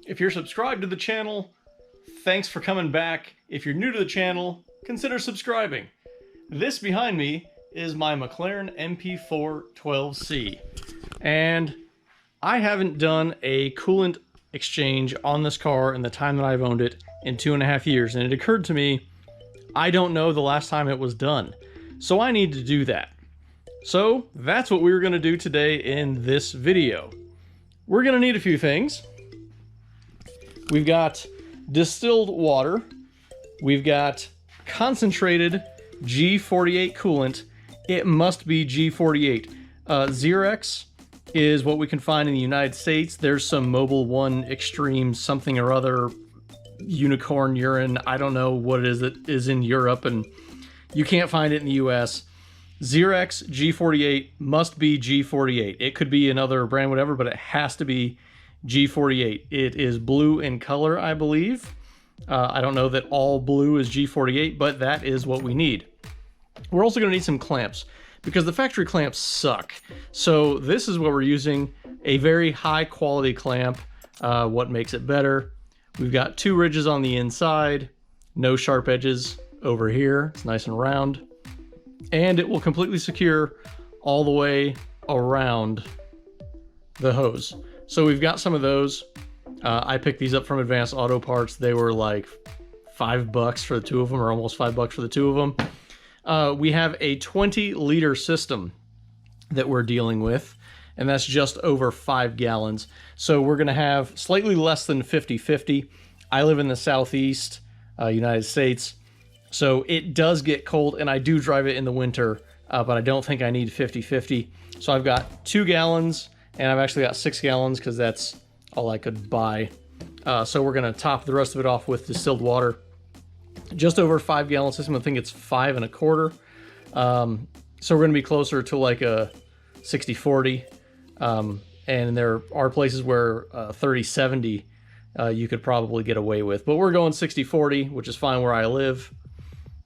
If you're subscribed to the channel, thanks for coming back. If you're new to the channel, consider subscribing. This behind me is my McLaren MP4-12C. And I haven't done a coolant exchange on this car in the time that I've owned it in 2.5 years. And it occurred to me, I don't know the last time it was done. So I need to do that. So that's what we're gonna do today in this video. We're gonna need a few things. We've got distilled water. We've got concentrated G48 coolant. It must be G48. Xerox is what we can find in the United States. There's some Mobil 1 Extreme something or other, unicorn urine, I don't know what it is that is in Europe, and you can't find it in the US. Xerox G48 must be G48. It could be another brand, whatever, but it has to be G48. It is blue in color, I believe. I don't know that all blue is G48, but that is what we need. We're also going to need some clamps because the factory clamps suck. So this is what we're using, a very high quality clamp. What makes it better? We've got 2 ridges on the inside, no sharp edges over here. It's nice and round. And it will completely secure all the way around the hose. So we've got some of those. I picked these up from Advanced Auto Parts. They were like $5 for the 2 of them, or almost $5 for the 2 of them. We have a 20-liter system that we're dealing with, and that's just over 5 gallons. So we're gonna have slightly less than 50-50. I live in the Southeast United States, so it does get cold, and I do drive it in the winter, but I don't think I need 50-50. So I've got 2 gallons, and I've actually got 6 gallons because that's all I could buy. So we're gonna top the rest of it off with distilled water. Just over 5 gallon system. I think it's 5 1/4. So we're gonna be closer to like a 60-40. And there are places where 30-70 you could probably get away with, but we're going 60-40, which is fine where I live.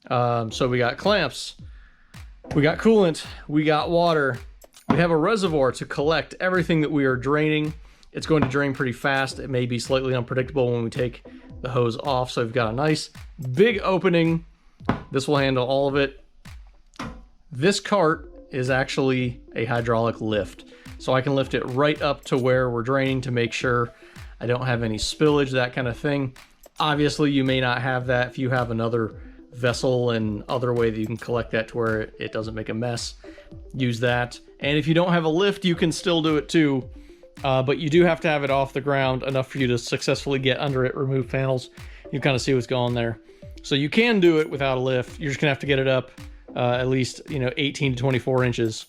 So we got clamps, we got coolant, we got water. We have a reservoir to collect everything that we are draining. It's going to drain pretty fast. It may be slightly unpredictable when we take the hose off. So we've got a nice big opening. This will handle all of it. This cart is actually a hydraulic lift. So I can lift it right up to where we're draining to make sure I don't have any spillage, that kind of thing. Obviously, you may not have that if you have another vessel and other way that you can collect that to where it doesn't make a mess. Use that. And if you don't have a lift, you can still do it too. But you do have to have it off the ground enough for you to successfully get under it, remove panels. You kind of see what's going there. So you can do it without a lift. You're just gonna have to get it up at least 18 to 24 inches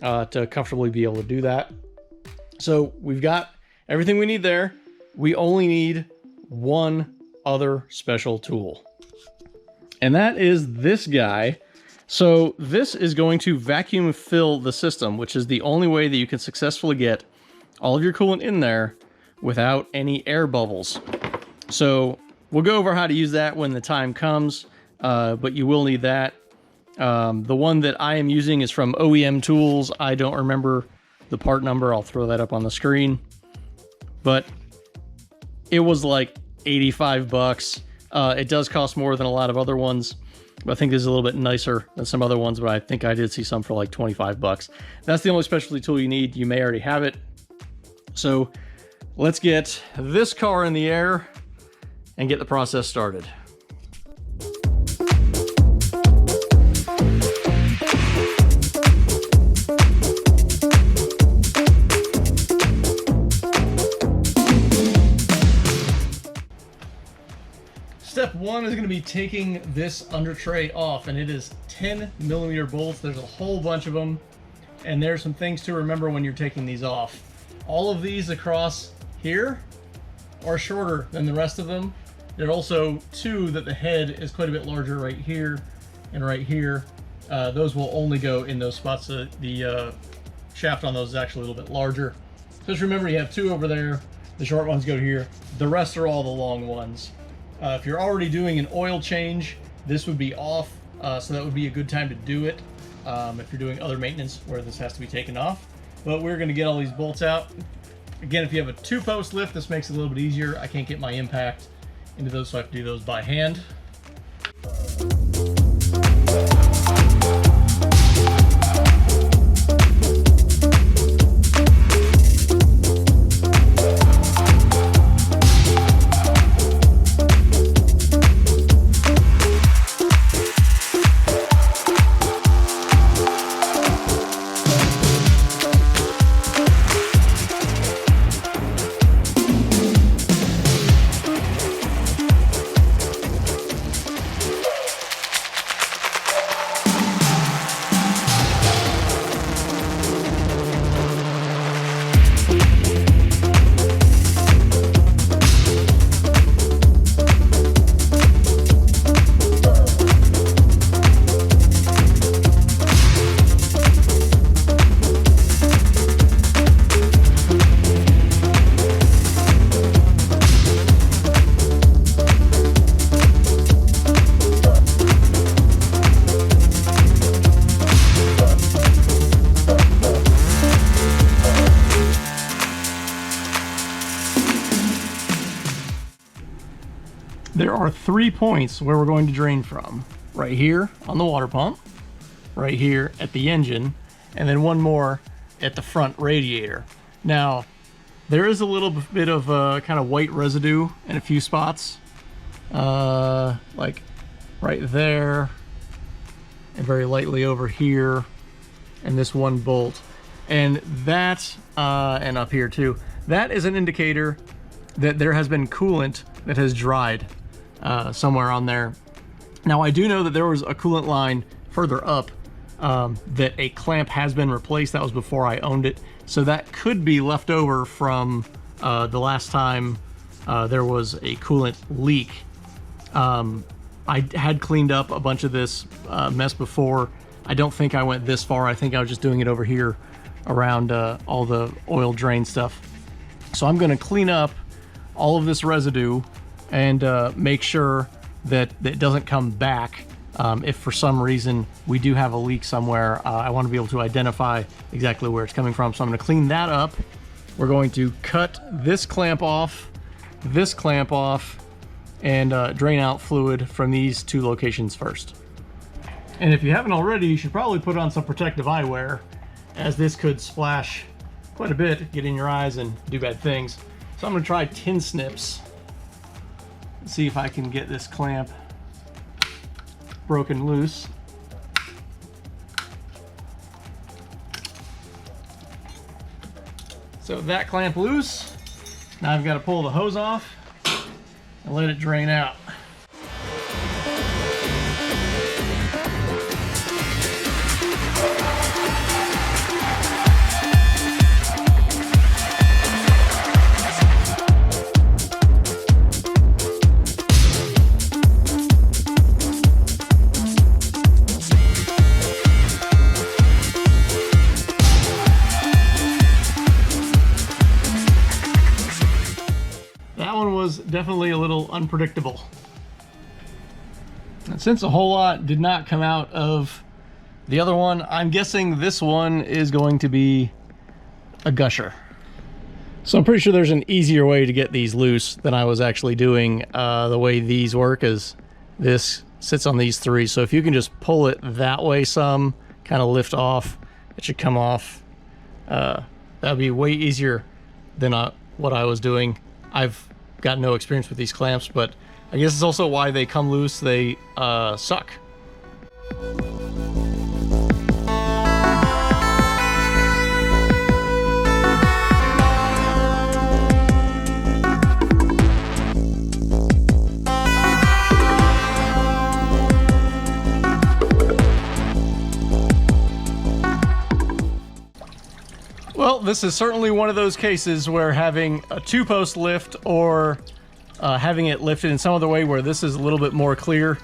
to comfortably be able to do that. So we've got everything we need there. We only need one other special tool, and that is this guy. So this is going to vacuum fill the system, which is the only way that you can successfully get all of your coolant in there without any air bubbles. So we'll go over how to use that when the time comes, but you will need that. The one that I am using is from OEM Tools. I don't remember the part number. I'll throw that up on the screen. But it was like $85. It does cost more than a lot of other ones, but I think this is a little bit nicer than some other ones, but I think I did see some for like $25. That's the only specialty tool you need. You may already have it. So let's get this car in the air and get the process started. Step 1 is going to be taking this under tray off, and it is 10mm bolts. There's a whole bunch of them, and there's some things to remember when you're taking these off. All of these across here are shorter than the rest of them. There are also 2 that the head is quite a bit larger right here and right here. Those will only go in those spots. The shaft on those is actually a little bit larger. Just remember you have 2 over there. The short ones go here. The rest are all the long ones. If you're already doing an oil change, this would be off, so that would be a good time to do it if you're doing other maintenance where this has to be taken off. But we're going to get all these bolts out. Again, if you have a 2-post lift, this makes it a little bit easier. I can't get my impact into those, so I have to do those by hand. There are 3 points where we're going to drain from. Right here on the water pump, right here at the engine, and then one more at the front radiator. Now, there is a little bit of kind of white residue in a few spots, like right there, and very lightly over here, and this one bolt. And that, and up here too, that is an indicator that there has been coolant that has dried somewhere on there. Now, I do know that there was a coolant line further up that a clamp has been replaced. That was before I owned it. So that could be left over from the last time there was a coolant leak. I had cleaned up a bunch of this mess before. I don't think I went this far. I think I was just doing it over here around all the oil drain stuff. So I'm going to clean up all of this residue and make sure that it doesn't come back. If for some reason we do have a leak somewhere, I want to be able to identify exactly where it's coming from. So I'm going to clean that up. We're going to cut this clamp off, and drain out fluid from these 2 locations first. And if you haven't already, you should probably put on some protective eyewear, as this could splash quite a bit, get in your eyes and do bad things. So I'm going to try tin snips. See if I can get this clamp broken loose. So that clamp loose. Now I've got to pull the hose off and let it drain out. Definitely a little unpredictable. And since a whole lot did not come out of the other one, I'm guessing this one is going to be a gusher. So I'm pretty sure there's an easier way to get these loose than I was actually doing. The way these work is this sits on these 3. So if you can just pull it that way some, kind of lift off, it should come off. That would be way easier than what I was doing. I've got no experience with these clamps, but I guess it's also why they come loose. They suck. Well, this is certainly one of those cases where having a 2-post lift or having it lifted in some other way where this is a little bit more clear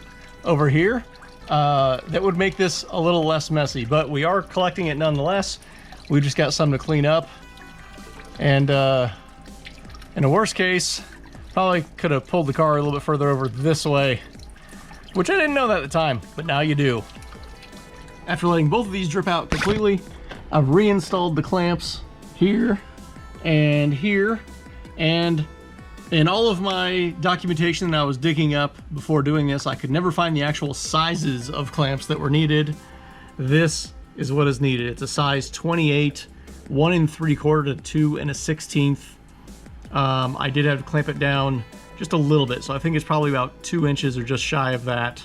over here, that would make this a little less messy. But we are collecting it nonetheless. We just got some to clean up. And in a worst case, probably could have pulled the car a little bit further over this way, which I didn't know that at the time, but now you do. After letting both of these drip out completely, I've reinstalled the clamps here and here. And in all of my documentation that I was digging up before doing this, I could never find the actual sizes of clamps that were needed. This is what is needed. It's a size 28, 1 3/4 to 2 1/16. I did have to clamp it down just a little bit, so I think it's probably about 2 inches or just shy of that.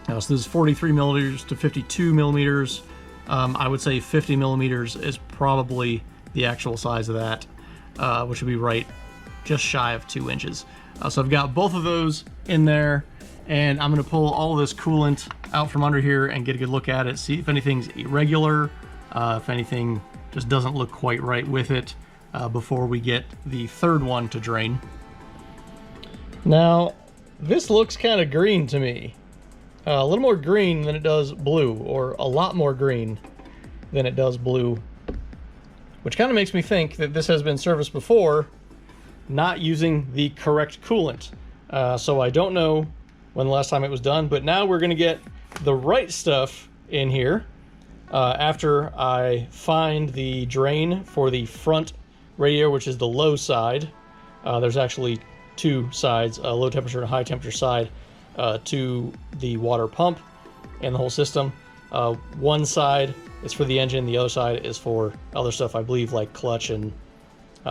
So this is 43 millimeters to 52 millimeters. I would say 50 millimeters is probably the actual size of that, which would be right just shy of 2 inches. So I've got both of those in there, and I'm gonna pull all of this coolant out from under here and get a good look at it, see if anything's irregular, if anything just doesn't look quite right with it, before we get the third one to drain. Now, this looks kind of green to me. A little more green than it does blue, or a lot more green than it does blue, which kind of makes me think that this has been serviced before, not using the correct coolant. So I don't know when the last time it was done, but now we're going to get the right stuff in here after I find the drain for the front radiator, which is the low side. There's actually two sides, a low temperature and a high temperature side to the water pump and the whole system. One side is for the engine, the other side is for other stuff, I believe, like clutch and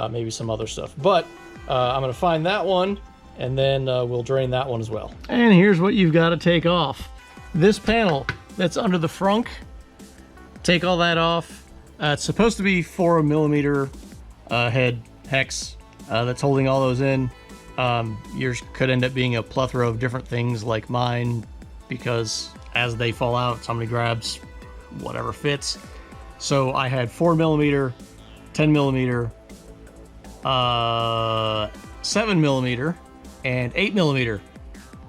maybe some other stuff. But I'm going to find that one, and then we'll drain that one as well. And here's what you've got to take off. This panel that's under the frunk, take all that off. It's supposed to be 4 millimeter head hex that's holding all those in. Yours could end up being a plethora of different things like mine, because as they fall out, somebody grabs whatever fits. So I had 4 millimeter, 10 millimeter, 7 millimeter, and 8 millimeter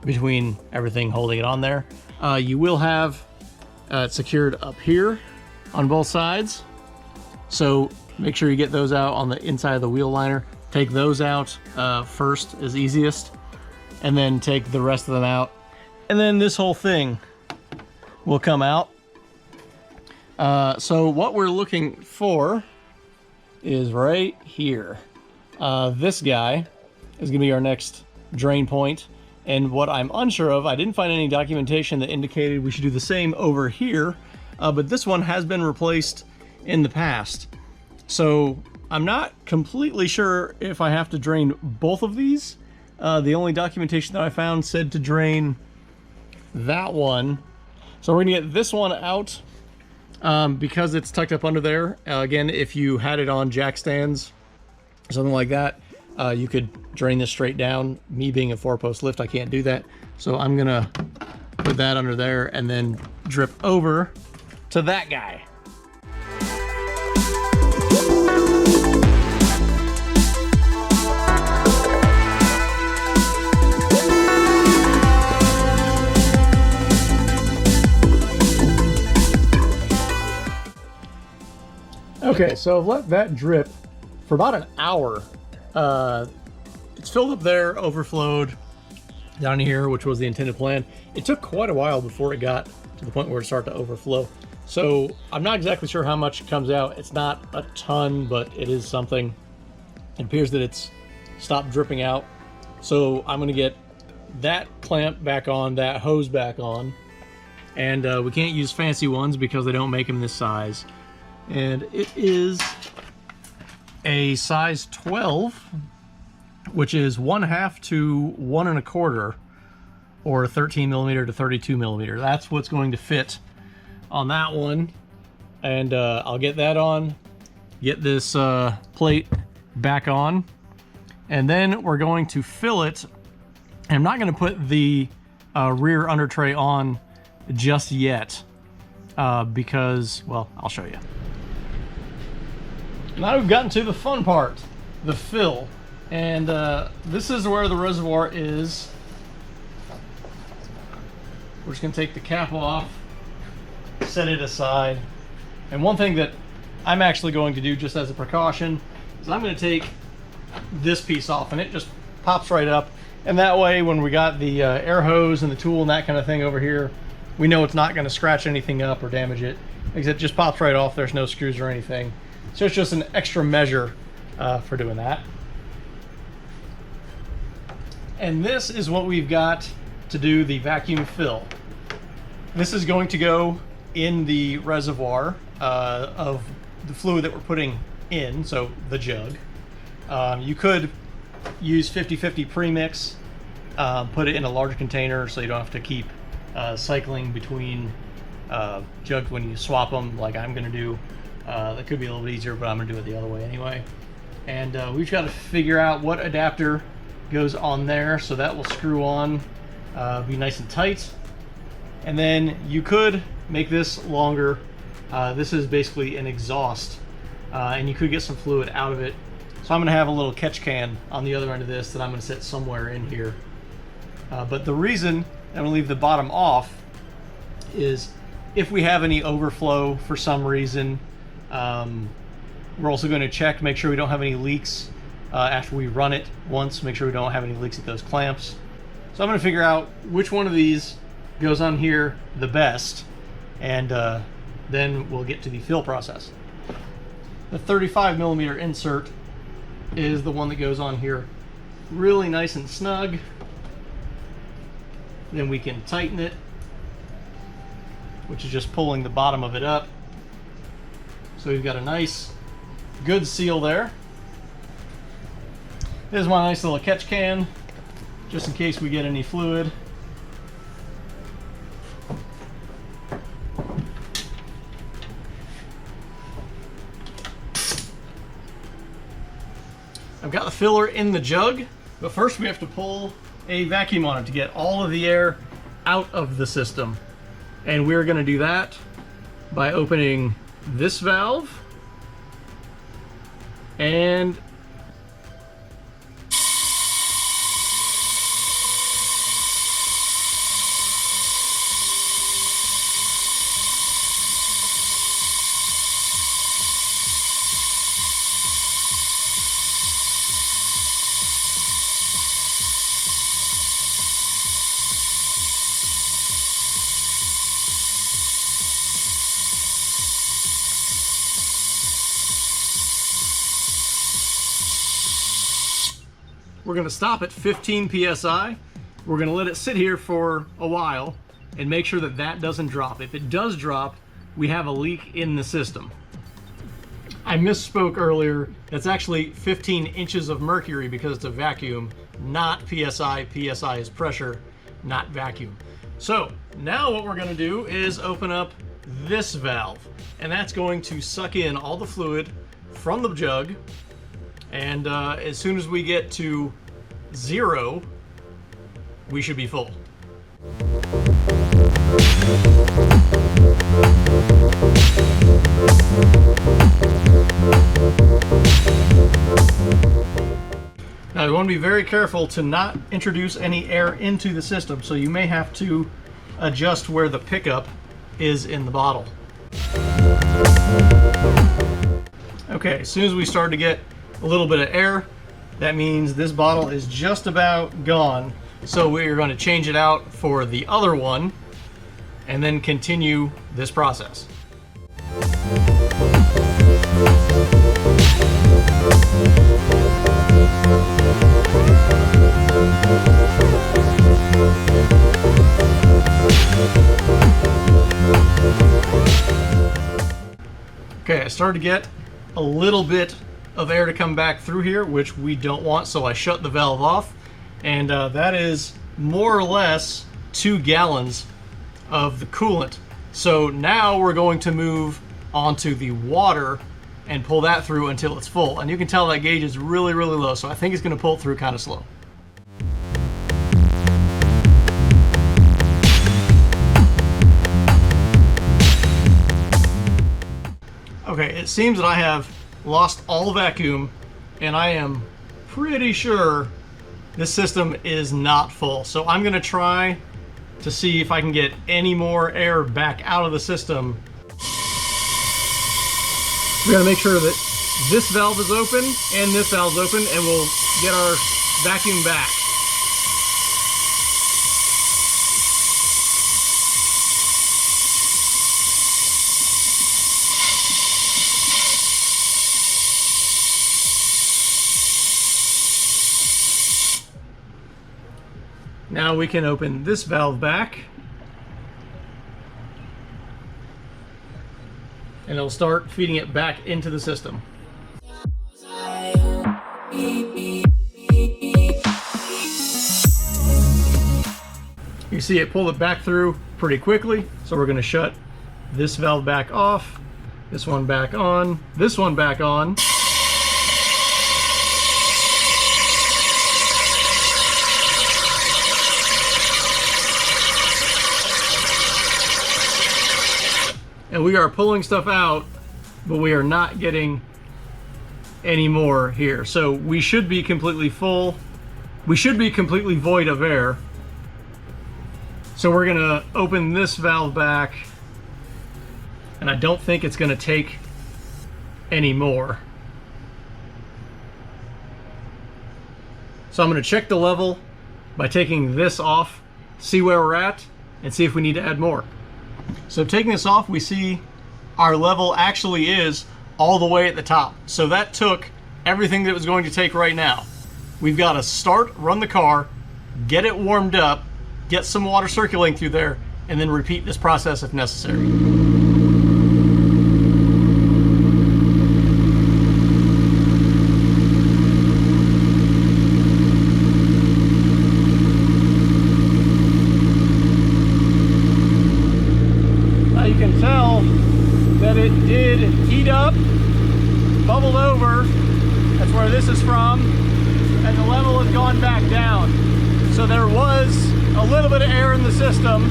between everything holding it on there. You will have it secured up here on both sides. So make sure you get those out on the inside of the wheel liner. Take those out first is easiest, and then take the rest of them out. And then this whole thing will come out. So what we're looking for is right here. This guy is gonna be our next drain point. And what I'm unsure of, I didn't find any documentation that indicated we should do the same over here, but this one has been replaced in the past. So I'm not completely sure if I have to drain both of these. The only documentation that I found said to drain that one. So we're gonna get this one out because it's tucked up under there. Again, if you had it on jack stands or something like that, you could drain this straight down. Me being a 4-post lift, I can't do that. So I'm gonna put that under there and then drip over to that guy. Okay, so I've let that drip for about an hour. It's filled up there, overflowed down here, which was the intended plan. It took quite a while before it got to the point where it started to overflow. So I'm not exactly sure how much comes out. It's not a ton, but it is something. It appears that it's stopped dripping out. So I'm gonna get that clamp back on, that hose back on. And we can't use fancy ones because they don't make them this size. And it is a size 12, which is 1/2 to 1 1/4, or 13 millimeter to 32 millimeter. That's what's going to fit on that one. And I'll get that on, get this plate back on, and then we're going to fill it. And I'm not going to put the rear under tray on just yet because, well, I'll show you. Now we've gotten to the fun part, the fill. And this is where the reservoir is. We're just gonna take the cap off, set it aside. And one thing that I'm actually going to do just as a precaution is I'm gonna take this piece off, and it just pops right up. And that way, when we got the air hose and the tool and that kind of thing over here, we know it's not gonna scratch anything up or damage it, because it just pops right off. There's no screws or anything. So it's just an extra measure for doing that. And this is what we've got to do the vacuum fill. This is going to go in the reservoir of the fluid that we're putting in, so the jug. You could use 50-50 premix, put it in a larger container so you don't have to keep cycling between jugs when you swap them like I'm going to do. That could be a little bit easier, but I'm going to do it the other way anyway. And we've got to figure out what adapter goes on there, so that will screw on, be nice and tight. And then you could make this longer. This is basically an exhaust, and you could get some fluid out of it. So I'm going to have a little catch can on the other end of this that I'm going to set somewhere in here. But the reason I'm going to leave the bottom off is if we have any overflow for some reason, we're also going to check to make sure we don't have any leaks after we run it once, make sure we don't have any leaks at those clamps. So I'm going to figure out which one of these goes on here the best, and then we'll get to the fill process. The 35mm insert is the one that goes on here really nice and snug. Then we can tighten it, which is just pulling the bottom of it up. So we've got a nice, good seal there. This is my nice little catch can, just in case we get any fluid. I've got the filler in the jug, but first we have to pull a vacuum on it to get all of the air out of the system. And we're going to do that by opening this valve and we're going to stop at 15 psi. We're going to let it sit here for a while and make sure that that doesn't drop. If it does drop, we have a leak in the system. I misspoke earlier. That's actually 15 inches of mercury because it's a vacuum, not PSI. PSI is pressure, not vacuum. So now what we're going to do is open up this valve, and that's going to suck in all the fluid from the jug. And as soon as we get to 0, we should be full. Now you want to be very careful to not introduce any air into the system, so you may have to adjust where the pickup is in the bottle. Okay, as soon as we start to get a little bit of air, that means this bottle is just about gone. So we're going to change it out for the other one and then continue this process. Okay, I started to get a little bit of air to come back through here, which we don't want, so I shut the valve off, and that is more or less 2 gallons of the coolant. So now we're going to move onto the water and pull that through until it's full, and you can tell that gauge is really low, so I think it's going to pull through kind of slow. Okay, it seems that I have lost all vacuum, and I am pretty sure this system is not full. So I'm going to try to see if I can get any more air back out of the system. We got to make sure that this valve is open and this valve's open, and we'll get our vacuum back. Now we can open this valve back, and it'll start feeding it back into the system. You see it pulled it back through pretty quickly, so we're going to shut this valve back off, this one back on, this one back on. And we are pulling stuff out, but we are not getting any more here. So we should be completely full. We should be completely void of air. So we're gonna open this valve back, and I don't think it's gonna take any more. So I'm gonna check the level by taking this off, see where we're at, and see if we need to add more. So taking this off, we see our level actually is all the way at the top. So that took everything that it was going to take right now. We've got to start, run the car, get it warmed up, get some water circulating through there, and then repeat this process if necessary. You can tell that it did heat up, bubbled over. That's where this is from, and the level has gone back down. So there was a little bit of air in the system.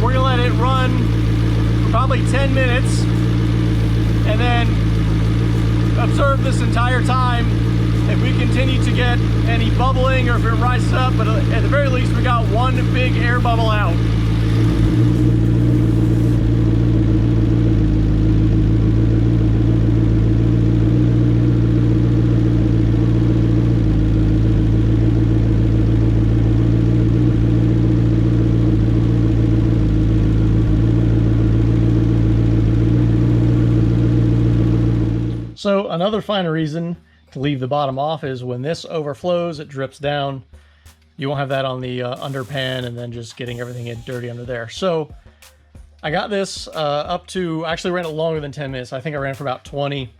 We're gonna let it run for probably 10 minutes, and then observe this entire time if we continue to get any bubbling or if it rises up. But at the very least, we got one big air bubble out. So another fine reason to leave the bottom off is when this overflows, it drips down. You won't have that on the underpan and then just getting everything dirty under there. So I got this up to, actually ran it longer than 10 minutes. I think I ran for about 20.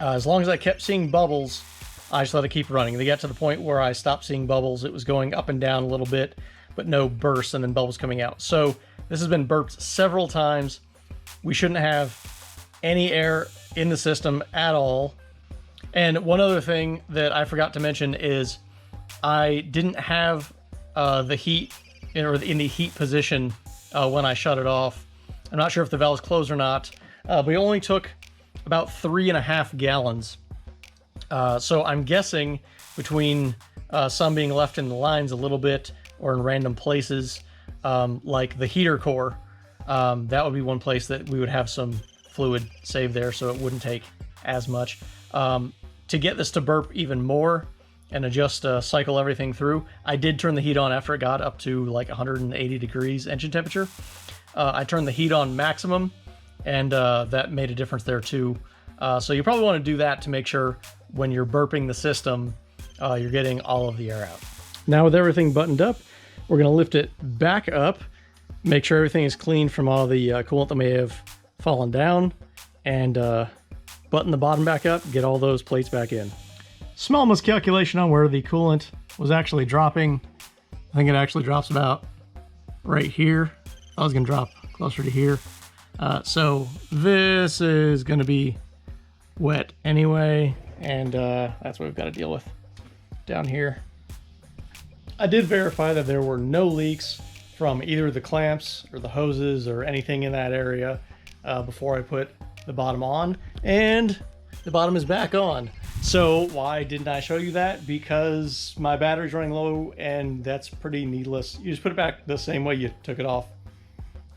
As long as I kept seeing bubbles, I just let it keep running. They got to the point where I stopped seeing bubbles. It was going up and down a little bit, but no bursts and then bubbles coming out. So this has been burped several times. We shouldn't have any air in the system at all. And one other thing that I forgot to mention is I didn't have the heat in the heat position when I shut it off. I'm not sure if the valve's closed or not, but it only took about 3.5 gallons. So I'm guessing between some being left in the lines a little bit or in random places, like the heater core, that would be one place that we would have some fluid saved there, so it wouldn't take as much. To get this to burp even more and adjust cycle everything through, I did turn the heat on after it got up to like 180 degrees engine temperature. I turned the heat on maximum, and that made a difference there too. So you probably want to do that to make sure when you're burping the system, you're getting all of the air out. Now with everything buttoned up, we're going to lift it back up, make sure everything is clean from all the coolant that may have fallen down, and button the bottom back up, get all those plates back in. Small miscalculation on where the coolant was actually dropping. I think it actually drops about right here. I was going to drop closer to here. So this is going to be wet anyway, and that's what we've got to deal with down here. I did verify that there were no leaks from either the clamps or the hoses or anything in that area before I put the bottom on, and the bottom is back on. So why didn't I show you that? Because my battery's running low, and that's pretty needless. You just put it back the same way you took it off.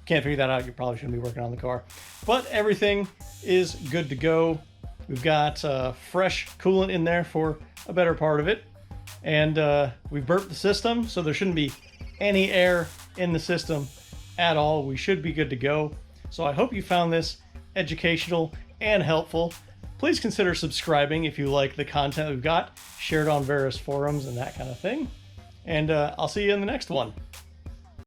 Can't figure that out, you probably shouldn't be working on the car. But everything is good to go. We've got fresh coolant in there for a better part of it, and we've burped the system, so there shouldn't be any air in the system at all. We should be good to go. So I hope you found this educational and helpful. Please consider subscribing if you like the content we've got, share it on various forums and that kind of thing. and I'll see you in the next one.